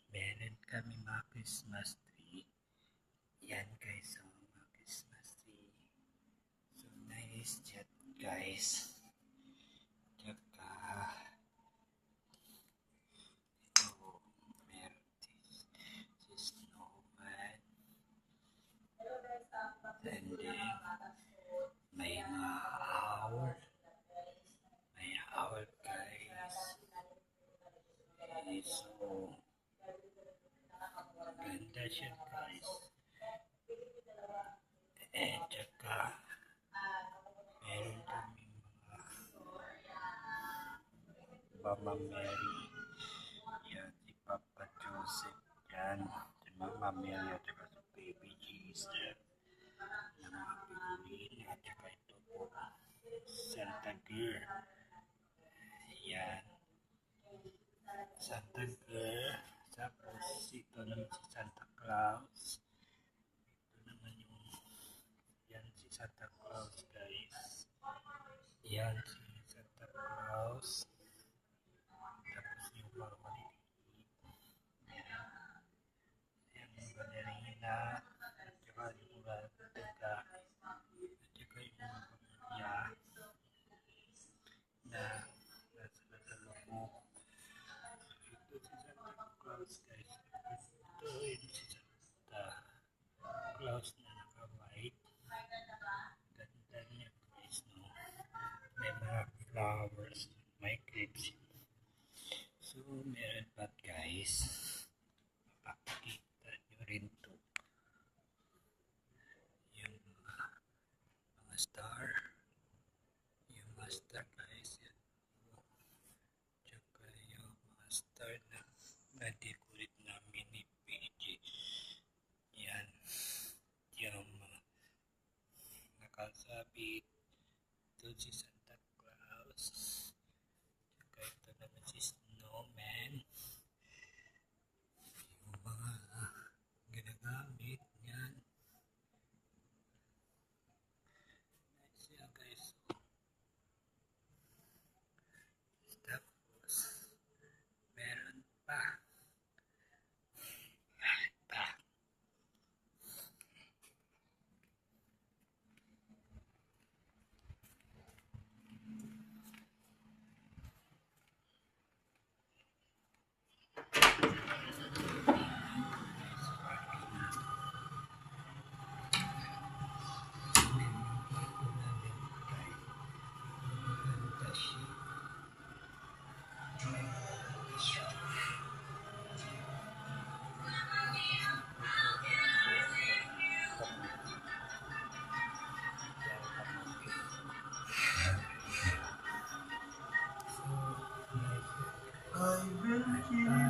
Meron kami mga Christmas tree. Yan guys, so mga Christmas tree. So nice chat guys. Tsaka ito, meron si snowman. And then may mga owl. May owl guys. Okay, so ganda siya guys. And tsaka meron kami mga Mama Mary. Yan, si Papa Joseph. Yan, si Mama Mary at saka si Baby Jesus. Ng mga figurine at saka ito po Santa Girl. Yan, Santa Girl. Tapos ito naman si Santa Claus. Ito naman yung yan si Santa Claus guys. Yan si Santa Claus. Tapos yung mga maliliit. Yan yung balerina. At saka yung mga daga. At saka yung mga pamilya na nasa loob. Ito si Santa Claus guys. Ito yun si Santa Claus na naka-white. Ganda niya guys, no? May mga flowers, may grapes. So, meron pa guys. Mapakikita nyo rin to. Yung mga star. Yung mga star guys. Yan. Tsaka yung mga star na na-decorate namin ni PJ. Yan. Yung mga nakasabit. Ito si Santa Claus. Tsaka ito naman si Snowman. Yung mga ginagamit yan. Nice yan guys. Tapos meron pa. I will keep